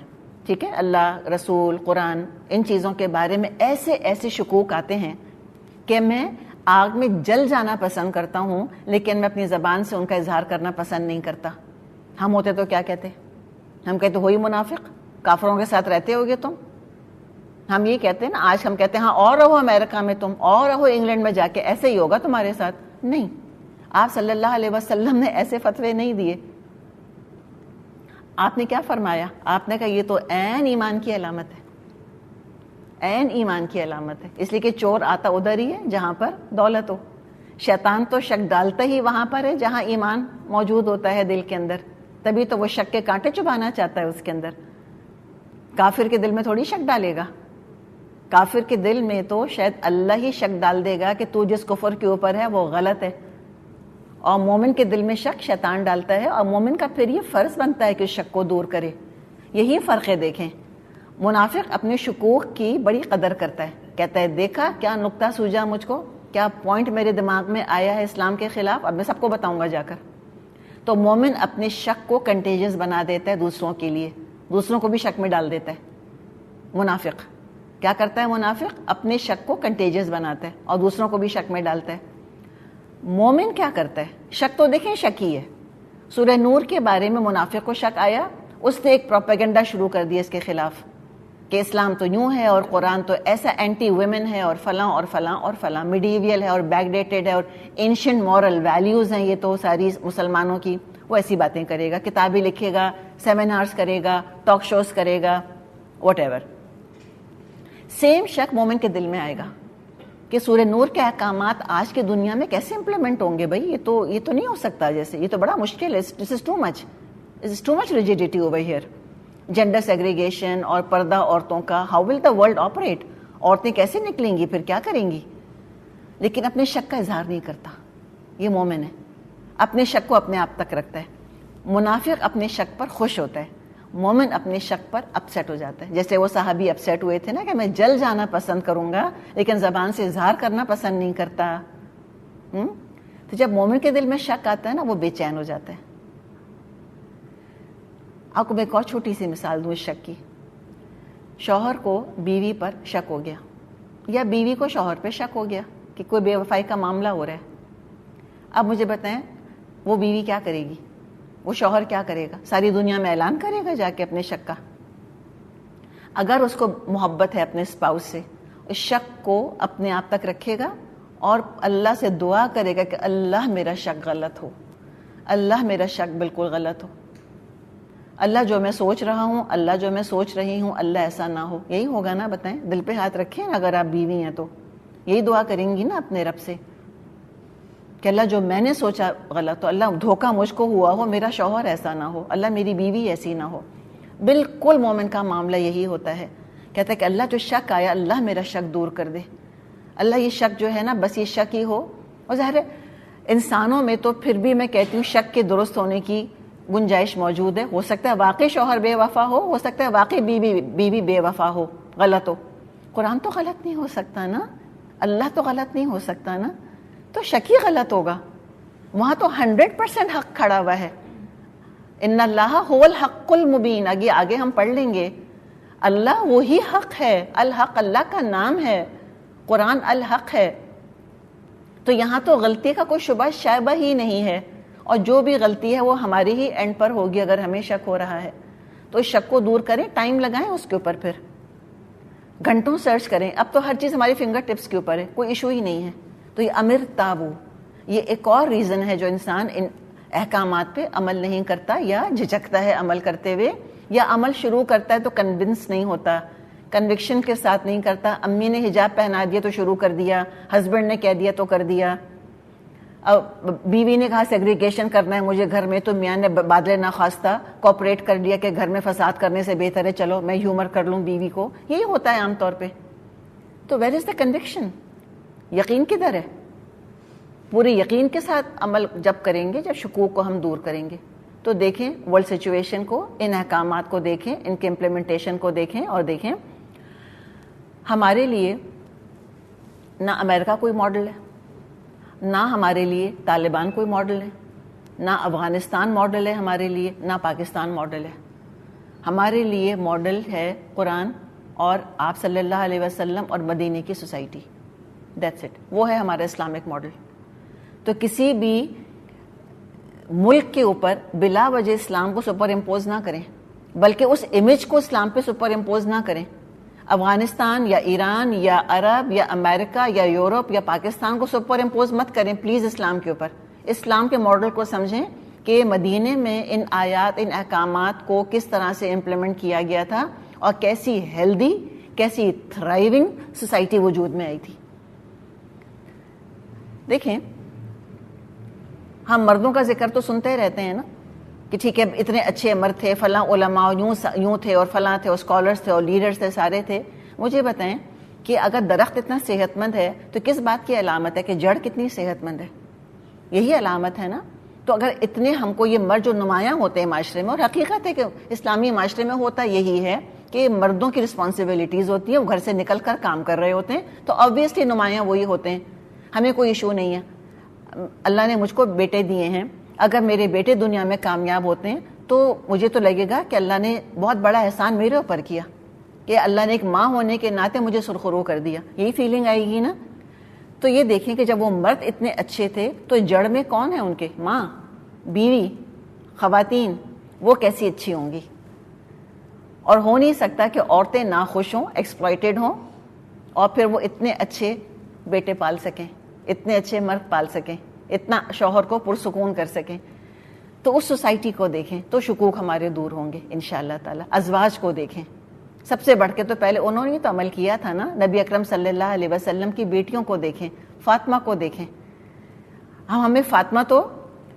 ٹھیک ہے, اللہ, رسول, قرآن, ان چیزوں کے بارے میں ایسے ایسے شکوک آتے ہیں کہ میں آگ میں جل جانا پسند کرتا ہوں, لیکن میں اپنی زبان سے ان کا اظہار کرنا پسند نہیں کرتا. ہم ہوتے تو کیا کہتے؟ ہم کہتے ہوئی منافق, کافروں کے ساتھ رہتے ہوگے تم. ہم یہ کہتے ہیں نا, آج ہم کہتے ہیں ہاں اور رہو امریکہ میں تم, اور رہو انگلینڈ میں جا کے, ایسے ہی ہوگا تمہارے ساتھ. نہیں, آپ صلی اللہ علیہ وسلم نے ایسے فتوے نہیں دیے. آپ نے کیا فرمایا؟ آپ نے کہا یہ تو عین ایمان کی علامت ہے, عین ایمان کی علامت ہے. اس لیے کہ چور آتا ادھر ہی ہے جہاں پر دولت ہو. شیطان تو شک ڈالتا ہی وہاں پر ہے جہاں ایمان موجود ہوتا ہے دل کے اندر, تبھی تو وہ شک کے کانٹے چبانا چاہتا ہے اس کے اندر. کافر کے دل میں تھوڑی شک ڈالے گا. کافر کے دل میں تو شاید اللہ ہی شک ڈال دے گا کہ تو جس کفر کے اوپر ہے وہ غلط ہے, اور مومن کے دل میں شک شیطان ڈالتا ہے, اور مومن کا پھر یہ فرض بنتا ہے کہ شک کو دور کرے. یہی فرق ہے. دیکھیں, منافق اپنے شکوک کی بڑی قدر کرتا ہے, کہتا ہے دیکھا کیا نقطہ سوجا مجھ کو, کیا پوائنٹ میرے دماغ میں آیا ہے اسلام کے خلاف, اب میں سب کو بتاؤں گا جا کر. تو مومن اپنے شک کو کنٹیجس بنا دیتا ہے دوسروں کے لیے, دوسروں کو بھی شک میں ڈال دیتا ہے. منافق کیا کرتا ہے؟ منافق اپنے شک کو کنٹیجس بناتا ہے اور دوسروں کو بھی شک میں ڈالتا ہے. مومن کیا کرتا ہے؟ شک تو دیکھیں شک ہی ہے, سورہ نور کے بارے میں منافق کو شک آیا، اس نے ایک پروپیگنڈا شروع کر دیا اس کے خلاف کہ اسلام تو یوں ہے اور قرآن تو ایسا اینٹی ویمن ہے اور فلاں اور فلاں اور فلاں، میڈیویل ہے اور بیک ڈیٹڈ ہے اور اینشنٹ مورل ویلیوز ہیں یہ تو ساری مسلمانوں کی. وہ ایسی باتیں کرے گا، کتابیں لکھے گا، سیمینارز کرے گا، ٹاک شوز کرے گا، واٹ ایور. سیم شک مومن کے دل میں آئے گا کہ سورہ نور کے احکامات آج کی دنیا میں کیسے امپلیمنٹ ہوں گے بھائی، یہ تو نہیں ہو سکتا، جیسے یہ تو بڑا مشکل ہے، this is too much rigidity over here. Gender segregation اور پردہ عورتوں کا، how will the world operate, عورتیں کیسے نکلیں گی، پھر کیا کریں گی. لیکن اپنے شک کا اظہار نہیں کرتا. یہ مومن ہے، اپنے شک کو اپنے آپ تک رکھتا ہے. منافق اپنے شک پر خوش ہوتا ہے، مومن اپنے شک پر اپسیٹ ہو جاتا ہے. جیسے وہ صحابی اپسیٹ ہوئے تھے نا کہ میں جل جانا پسند کروں گا لیکن زبان سے اظہار کرنا پسند نہیں کرتا. تو جب مومن کے دل میں شک آتا ہے نا، وہ بے چین ہو جاتا ہے. آپ کو میں ایک اور چھوٹی سی مثال دوں اس شک کی. شوہر کو بیوی پر شک ہو گیا یا بیوی کو شوہر پہ شک ہو گیا کہ کوئی بے وفائی کا معاملہ ہو رہا ہے. اب مجھے بتائیں وہ بیوی کیا کرے گی، وہ شوہر کیا کرے گا؟ ساری دنیا میں اعلان کرے گا جا کے اپنے شک کا؟ اگر اس کو محبت ہے اپنے اسپاؤس سے، اس شک کو اپنے آپ تک رکھے گا اور اللہ سے دعا کرے گا کہ اللہ میرا شک غلط ہو، اللہ میرا شک بالکل غلط ہو، اللہ جو میں سوچ رہا ہوں، اللہ جو میں سوچ رہی ہوں، اللہ ایسا نہ ہو. یہی ہوگا نا؟ بتائیں، دل پہ ہاتھ رکھیں نا. اگر آپ بیوی ہیں تو یہی دعا کریں گی نا اپنے رب سے کہ اللہ جو میں نے سوچا غلط ہو، اللہ دھوکہ مجھ کو ہوا ہو، میرا شوہر ایسا نہ ہو، اللہ میری بیوی ایسی نہ ہو. بالکل مومن کا معاملہ یہی ہوتا ہے. کہتا ہے کہ اللہ جو شک آیا، اللہ میرا شک دور کر دے. اللہ یہ شک جو ہے نا، بس یہ شک ہی ہو. اور ظاہر ہے انسانوں میں تو پھر بھی میں کہتی ہوں شک کے درست ہونے کی گنجائش موجود ہے. ہو سکتا ہے واقعی شوہر بے وفا ہو سکتا ہے واقعی بیوی بے وفا ہو، غلط ہو. قرآن تو غلط نہیں ہو سکتا نا، اللہ تو غلط نہیں ہو سکتا نا، تو شک ہی غلط ہوگا. وہاں تو 100% حق کھڑا ہوا ہے. ان اللہ هو الحق المبین، آگے ہم پڑھ لیں گے. اللہ وہی حق ہے، الحق اللہ کا نام ہے، قرآن الحق ہے. تو یہاں تو غلطی کا کوئی شبہ شائبہ ہی نہیں ہے، اور جو بھی غلطی ہے وہ ہماری ہی اینڈ پر ہوگی اگر ہمیں شک ہو رہا ہے. تو اس شک کو دور کریں، ٹائم لگائیں اس کے اوپر، پھر گھنٹوں سرچ کریں. اب تو ہر چیز ہماری فنگر ٹپس کے اوپر ہے، کوئی ایشو ہی نہیں ہے. تو یہ امر تابو، یہ ایک اور ریزن ہے جو انسان ان احکامات پہ عمل نہیں کرتا یا جھجکتا ہے عمل کرتے ہوئے، یا عمل شروع کرتا ہے تو کنونس نہیں ہوتا، کنوکشن کے ساتھ نہیں کرتا. امی نے حجاب پہنا دیا تو شروع کر دیا، ہسبینڈ نے کہہ دیا تو کر دیا، بیوی نے کہا سیگریگیشن کرنا ہے مجھے گھر میں تو میاں نے بادل ناخواستہ کوپریٹ کر دیا کہ گھر میں فساد کرنے سے بہتر ہے چلو میں ہیومر کر لوں بیوی کو. یہی ہوتا ہے عام طور پہ. تو ویئر از دا کنوکشن؟ یقین کدھر ہے؟ پورے یقین کے ساتھ عمل جب کریں گے، جب شکوک کو ہم دور کریں گے. تو دیکھیں ورلڈ سچویشن کو، ان احکامات کو دیکھیں، ان کے امپلیمنٹیشن کو دیکھیں، اور دیکھیں ہمارے لیے نہ امریکہ کوئی ماڈل ہے، نہ ہمارے لیے طالبان کوئی ماڈل ہے، نہ افغانستان ماڈل ہے ہمارے لیے، نہ پاکستان ماڈل ہے. ہمارے لیے ماڈل ہے قرآن اور آپ صلی اللہ علیہ وسلم اور مدینے کی سوسائٹی. That's it. وہ ہے ہمارا اسلامک ماڈل. تو کسی بھی ملک کے اوپر بلا وجہ اسلام کو سپر امپوز نہ کریں، بلکہ اس امیج کو اسلام پہ سپر امپوز نہ کریں. افغانستان یا ایران یا عرب یا امریکہ یا یورپ یا پاکستان کو سپر امپوز مت کریں پلیز اسلام کے اوپر. اسلام کے ماڈل کو سمجھیں کہ مدینے میں ان آیات، ان احکامات کو کس طرح سے امپلیمنٹ کیا گیا تھا اور کیسی ہیلدی، کیسی تھرائیونگ سوسائٹی وجود میں آئی تھی. دیکھیں ہم مردوں کا ذکر تو سنتے رہتے ہیں نا کہ ٹھیک ہے اتنے اچھے مرد تھے، فلاں علماء یوں تھے اور فلاں تھے اور اسکالرس تھے اور لیڈرز تھے، سارے تھے. مجھے بتائیں کہ اگر درخت اتنا صحت مند ہے تو کس بات کی علامت ہے کہ جڑ کتنی صحت مند ہے؟ یہی علامت ہے نا. تو اگر اتنے ہم کو یہ مرد جو نمایاں ہوتے ہیں معاشرے میں، اور حقیقت ہے کہ اسلامی معاشرے میں ہوتا یہی ہے کہ مردوں کی رسپانسبلٹیز ہوتی ہیں، وہ گھر سے نکل کر کام کر رہے ہوتے ہیں، تو آبویسلی نمایاں وہی ہوتے ہیں. ہمیں کوئی ایشو نہیں ہے. اللہ نے مجھ کو بیٹے دیے ہیں، اگر میرے بیٹے دنیا میں کامیاب ہوتے ہیں تو مجھے تو لگے گا کہ اللہ نے بہت بڑا احسان میرے اوپر کیا کہ اللہ نے ایک ماں ہونے کے ناطے مجھے سرخرو کر دیا. یہی فیلنگ آئے گی نا. تو یہ دیکھیں کہ جب وہ مرد اتنے اچھے تھے تو جڑ میں کون ہے ان کے؟ ماں، بیوی. خواتین وہ کیسی اچھی ہوں گی. اور ہو نہیں سکتا کہ عورتیں ناخوش ہوں, ایکسپلائٹڈ ہوں, اور پھر وہ اتنے اچھے بیٹے پال سکیں, اتنے اچھے مرد پال سکیں, اتنا شوہر کو پرسکون کر سکیں. تو اس سوسائٹی کو دیکھیں تو شکوک ہمارے دور ہوں گے انشاءاللہ تعالی. ازواج کو دیکھیں, سب سے بڑھ کے تو پہلے انہوں نے تو عمل کیا تھا نا. نبی اکرم صلی اللہ علیہ وسلم کی بیٹیوں کو دیکھیں, فاطمہ کو دیکھیں. ہمیں فاطمہ تو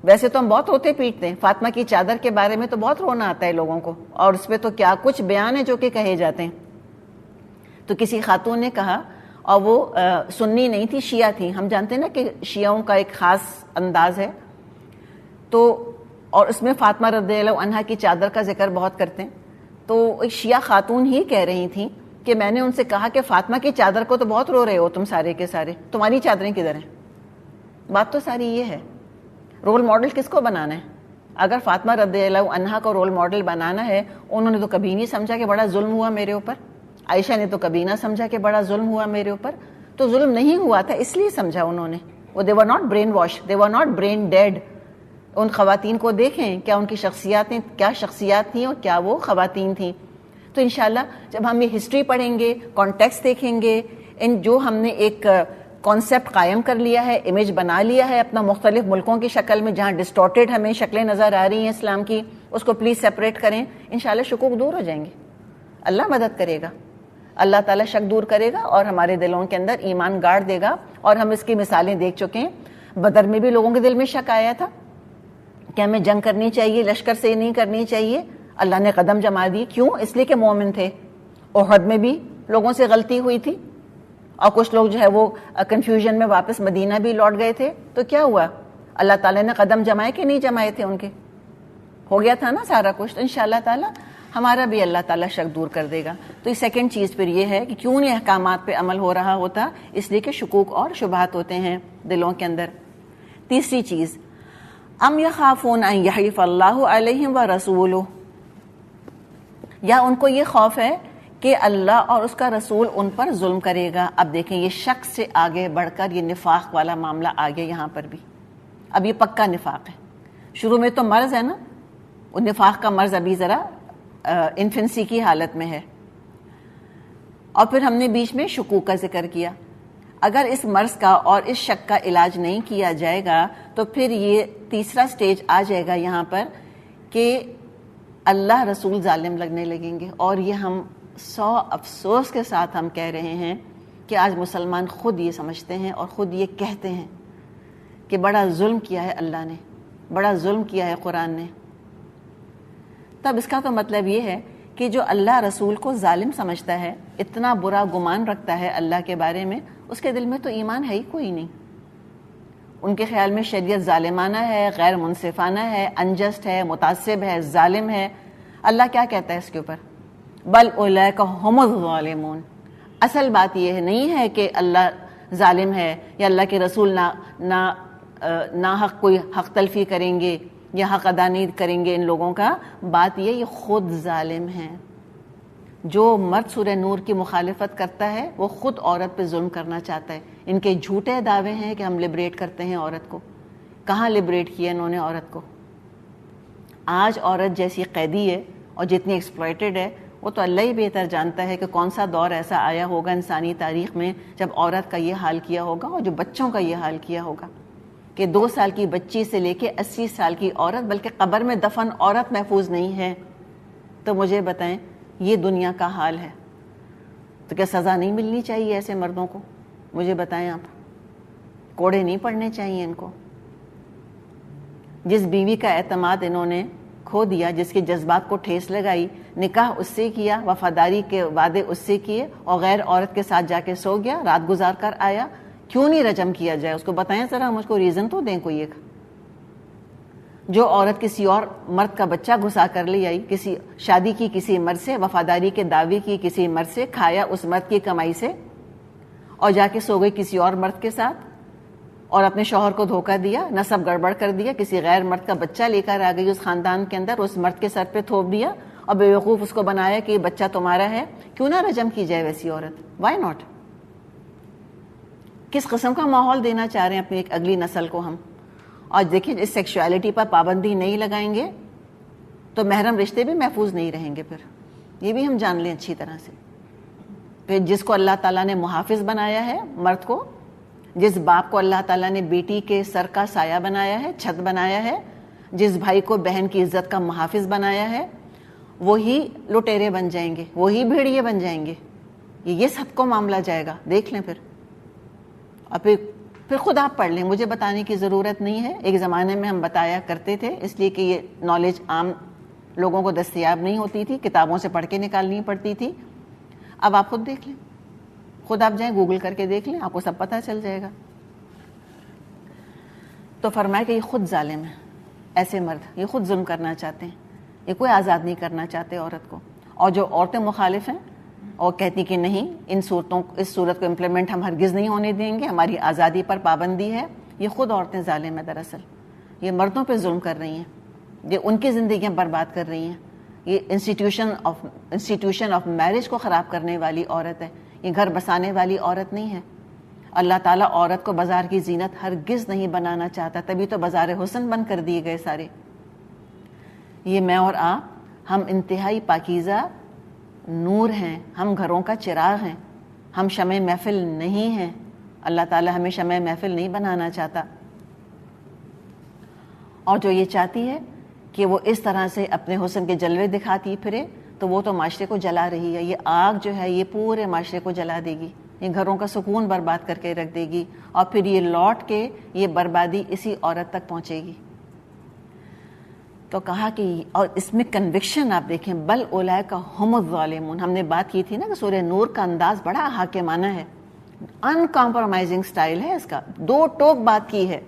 ویسے تو ہم بہت روتے پیٹتے ہیں, فاطمہ کی چادر کے بارے میں تو بہت رونا آتا ہے لوگوں کو, اور اس پہ تو کیا کچھ بیان ہے جو کہ کہے جاتے ہیں. تو کسی خاتون نے کہا, اور وہ سنی نہیں تھی, شیعہ تھی. ہم جانتے ہیں نا کہ شیعوں کا ایک خاص انداز ہے, تو اور اس میں فاطمہ رضی اللہ عنہا کی چادر کا ذکر بہت کرتے ہیں. تو ایک شیعہ خاتون ہی کہہ رہی تھیں کہ میں نے ان سے کہا کہ فاطمہ کی چادر کو تو بہت رو رہے ہو تم سارے کے سارے, تمہاری چادریں کدھر ہیں؟ بات تو ساری یہ ہے, رول ماڈل کس کو بنانا ہے؟ اگر فاطمہ رضی اللہ عنہا کو رول ماڈل بنانا ہے, انہوں نے تو کبھی نہیں سمجھا کہ بڑا ظلم ہوا میرے اوپر. عائشہ نے تو کبھی نہ سمجھا کہ بڑا ظلم ہوا میرے اوپر. تو ظلم نہیں ہوا تھا اس لیے سمجھا انہوں نے. وہ they were not brain wash, they were not brain dead. ان خواتین کو دیکھیں کیا ان کی شخصیات کیا شخصیات تھیں اور کیا وہ خواتین تھیں. تو انشاءاللہ جب ہم یہ ہسٹری پڑھیں گے, کانٹیکسٹ دیکھیں گے, ان جو ہم نے ایک کانسیپٹ قائم کر لیا ہے, امیج بنا لیا ہے اپنا مختلف ملکوں کی شکل میں, جہاں ڈسٹورٹڈ ہمیں شکلیں نظر آ رہی ہیں اسلام کی, اس کو پلیز سیپریٹ کریں. انشاءاللہ شکوک دور ہو جائیں گے, اللہ مدد کرے گا, اللہ تعالیٰ شک دور کرے گا اور ہمارے دلوں کے اندر ایمان گاڑ دے گا. اور ہم اس کی مثالیں دیکھ چکے ہیں. بدر میں بھی لوگوں کے دل میں شک آیا تھا کہ ہمیں جنگ کرنی چاہیے, لشکر سے نہیں کرنی چاہیے. اللہ نے قدم جما دی. کیوں؟ اس لیے کہ مومن تھے. احد میں بھی لوگوں سے غلطی ہوئی تھی, اور کچھ لوگ جو ہے وہ کنفیوژن میں واپس مدینہ بھی لوٹ گئے تھے. تو کیا ہوا؟ اللہ تعالیٰ نے قدم جمائے کہ نہیں جمائے تھے ان کے؟ ہو گیا تھا نا سارا کچھ. تو انشاءاللہ تعالیٰ ہمارا بھی اللہ تعالیٰ شک دور کر دے گا. تو یہ سیکنڈ چیز پھر یہ ہے کہ کیوں نہیں احکامات پہ عمل ہو رہا ہوتا؟ اس لیے کہ شکوک اور شبہات ہوتے ہیں دلوں کے اندر. تیسری چیز, ام یخافون ان یحیف اللہ علیہم ورسولہ, یا ان کو یہ خوف ہے کہ اللہ اور اس کا رسول ان پر ظلم کرے گا. اب دیکھیں یہ شک سے آگے بڑھ کر یہ نفاق والا معاملہ آ گیا یہاں پر بھی. اب یہ پکا نفاق ہے. شروع میں تو مرض ہے نا, وہ نفاق کا مرض ابھی ذرا انفنسی کی حالت میں ہے, اور پھر ہم نے بیچ میں شکوک کا ذکر کیا. اگر اس مرض کا اور اس شک کا علاج نہیں کیا جائے گا تو پھر یہ تیسرا سٹیج آ جائے گا یہاں پر کہ اللہ رسول ظالم لگنے لگیں گے. اور یہ ہم 100 افسوس کے ساتھ ہم کہہ رہے ہیں کہ آج مسلمان خود یہ سمجھتے ہیں اور خود یہ کہتے ہیں کہ بڑا ظلم کیا ہے اللہ نے, بڑا ظلم کیا ہے قرآن نے. تب اس کا تو مطلب یہ ہے کہ جو اللہ رسول کو ظالم سمجھتا ہے, اتنا برا گمان رکھتا ہے اللہ کے بارے میں, اس کے دل میں تو ایمان ہے ہی کوئی نہیں. ان کے خیال میں شریعت ظالمانہ ہے, غیر منصفانہ ہے, انجسٹ ہے, متعصب ہے, ظالم ہے. اللہ کیا کہتا ہے اس کے اوپر؟ بل اولئک ھم الظالمون. اصل بات یہ نہیں ہے کہ اللہ ظالم ہے یا اللہ کے رسول نہ حق کوئی حق تلفی کریں گے یا حق ادا نہیں کریں گے ان لوگوں کا. بات یہ خود ظالم ہیں. جو مرد سورہ نور کی مخالفت کرتا ہے وہ خود عورت پہ ظلم کرنا چاہتا ہے. ان کے جھوٹے دعوے ہیں کہ ہم لبریٹ کرتے ہیں عورت کو. کہاں لبریٹ کیا انہوں نے عورت کو؟ آج عورت جیسی قیدی ہے اور جتنی ایکسپلائٹڈ ہے, وہ تو اللہ ہی بہتر جانتا ہے کہ کون سا دور ایسا آیا ہوگا انسانی تاریخ میں جب عورت کا یہ حال کیا ہوگا اور جو بچوں کا یہ حال کیا ہوگا کہ 2 سال کی بچی سے لے کے 80 سال کی عورت, بلکہ قبر میں دفن عورت محفوظ نہیں ہے. تو مجھے بتائیں یہ دنیا کا حال ہے تو کیا سزا نہیں ملنی چاہیے ایسے مردوں کو؟ مجھے بتائیں آپ, کوڑے نہیں پڑنے چاہیے ان کو؟ جس بیوی کا اعتماد انہوں نے کھو دیا, جس کے جذبات کو ٹھیس لگائی, نکاح اس سے کیا, وفاداری کے وعدے اس سے کیے, اور غیر عورت کے ساتھ جا کے سو گیا, رات گزار کر آیا, کیوں نہیں رجم کیا جائے اس کو؟ بتائیں ذرا, مجھ کو ریزن تو دیں کوئی ایک. جو عورت کسی اور مرد کا بچہ گھسا کر لے آئی, کسی شادی کی کسی مرد سے, وفاداری کے دعوے کی کسی مرد سے, کھایا اس مرد کی کمائی سے, اور جا کے سو گئی کسی اور مرد کے ساتھ, اور اپنے شوہر کو دھوکہ دیا, نسب گڑبڑ کر دیا, کسی غیر مرد کا بچہ لے کر آ گئی اس خاندان کے اندر, اس مرد کے سر پہ تھوپ دیا اور بیوقوف اس کو بنایا کہ یہ بچہ تمہارا ہے. کیوں نہ رجم کی جائے ویسی عورت؟ Why not? کس قسم کا ماحول دینا چاہ رہے ہیں اپنی ایک اگلی نسل کو ہم؟ اور دیکھیں اس سیکشوالٹی پر پابندی نہیں لگائیں گے تو محرم رشتے بھی محفوظ نہیں رہیں گے. پھر یہ بھی ہم جان لیں اچھی طرح سے. پھر جس کو اللہ تعالیٰ نے محافظ بنایا ہے مرد کو، جس باپ کو اللہ تعالیٰ نے بیٹی کے سر کا سایہ بنایا ہے، چھت بنایا ہے، جس بھائی کو بہن کی عزت کا محافظ بنایا ہے، وہی لٹیرے بن جائیں گے، وہی بھیڑیے بن جائیں گے. یہ سب کو معاملہ جائے گا. دیکھ لیں پھر. اور پھر خود آپ پڑھ لیں، مجھے بتانے کی ضرورت نہیں ہے. ایک زمانے میں ہم بتایا کرتے تھے اس لیے کہ یہ نالج عام لوگوں کو دستیاب نہیں ہوتی تھی، کتابوں سے پڑھ کے نکالنی پڑتی تھی. اب آپ خود دیکھ لیں، خود آپ جائیں گوگل کر کے دیکھ لیں، آپ کو سب پتہ چل جائے گا. تو فرمایا کہ یہ خود ظالم ہے. ایسے مرد یہ خود ظلم کرنا چاہتے ہیں، یہ کوئی آزاد نہیں کرنا چاہتے عورت کو. اور جو عورتیں مخالف ہیں اور کہتی کہ نہیں اس صورت کو امپلیمنٹ ہم ہرگز نہیں ہونے دیں گے، ہماری آزادی پر پابندی ہے، یہ خود عورتیں ظالم ہیں. دراصل یہ مردوں پہ ظلم کر رہی ہیں، یہ ان کی زندگیاں برباد کر رہی ہیں. یہ انسٹیٹیوشن آف میرج کو خراب کرنے والی عورت ہے، یہ گھر بسانے والی عورت نہیں ہے. اللہ تعالیٰ عورت کو بازار کی زینت ہرگز نہیں بنانا چاہتا، تبھی تو بازار حسن بند کر دیے گئے سارے. یہ میں اور آپ، ہم انتہائی پاکیزہ نور ہیں، ہم گھروں کا چراغ ہیں، ہم شمع محفل نہیں ہیں. اللہ تعالیٰ ہمیں شمع محفل نہیں بنانا چاہتا. اور جو یہ چاہتی ہے کہ وہ اس طرح سے اپنے حسن کے جلوے دکھاتی پھرے، تو وہ تو معاشرے کو جلا رہی ہے. یہ آگ جو ہے یہ پورے معاشرے کو جلا دے گی، یہ گھروں کا سکون برباد کر کے رکھ دے گی، اور پھر یہ لوٹ کے یہ بربادی اسی عورت تک پہنچے گی. تو کہا کہ اور اس میں کنوکشن آپ دیکھیں، بل اولئک ھم الظالمون. ہم نے بات کی تھی نا کہ سورہ نور کا انداز بڑا حاکمانہ ہے، ان کمپرومائزنگ سٹائل ہے اس کا. دو ٹوک بات کی ہے.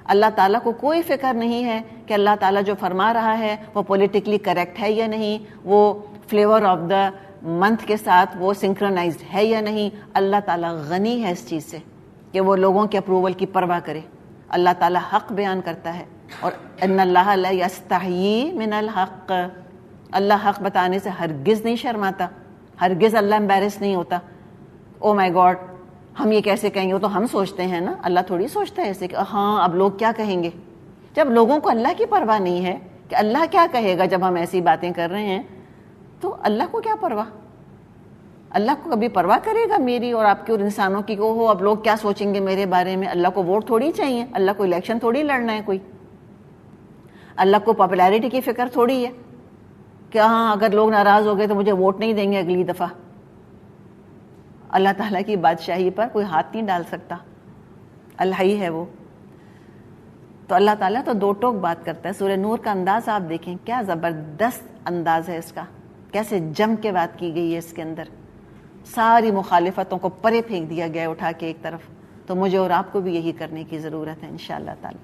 اللہ تعالیٰ کو کوئی فکر نہیں ہے کہ اللہ تعالیٰ جو فرما رہا ہے وہ پولیٹیکلی کریکٹ ہے یا نہیں، وہ فلیور آف دا منتھ کے ساتھ وہ سنکرونائزڈ ہے یا نہیں. اللہ تعالیٰ غنی ہے اس چیز سے کہ وہ لوگوں کے اپروول کی پرواہ کرے. اللہ تعالیٰ حق بیان کرتا ہے، اور ان اللہ لا یستحیی من الحق. اللہ حق بتانے سے ہرگز نہیں شرماتا، ہرگز اللہ امبیرس نہیں ہوتا. او مائی گاڈ ہم یہ کیسے کہیں گے، وہ تو ہم سوچتے ہیں نا، اللہ تھوڑی سوچتا ہے ایسے کہ ہاں اب لوگ کیا کہیں گے. جب لوگوں کو اللہ کی پرواہ نہیں ہے کہ اللہ کیا کہے گا جب ہم ایسی باتیں کر رہے ہیں، تو اللہ کو کیا پرواہ؟ اللہ کو کبھی پرواہ کرے گا میری اور آپ کی اور انسانوں کی کہ ہو اب لوگ کیا سوچیں گے میرے بارے میں؟ اللہ کو ووٹ تھوڑی چاہیے، اللہ کو الیکشن تھوڑی لڑنا ہے کوئی، اللہ کو پاپولیرٹی کی فکر تھوڑی ہے کہ ہاں اگر لوگ ناراض ہو گئے تو مجھے ووٹ نہیں دیں گے اگلی دفعہ. اللہ تعالیٰ کی بادشاہی پر کوئی ہاتھ نہیں ڈال سکتا، اللہ ہی ہے وہ. تو اللہ تعالیٰ تو دو ٹوک بات کرتا ہے. سورہ نور کا انداز آپ دیکھیں، کیا زبردست انداز ہے اس کا، کیسے جم کے بات کی گئی ہے اس کے اندر. ساری مخالفتوں کو پرے پھینک دیا گیا اٹھا کے ایک طرف. تو مجھے اور آپ کو بھی یہی کرنے کی ضرورت ہے انشاءاللہ تعالیٰ.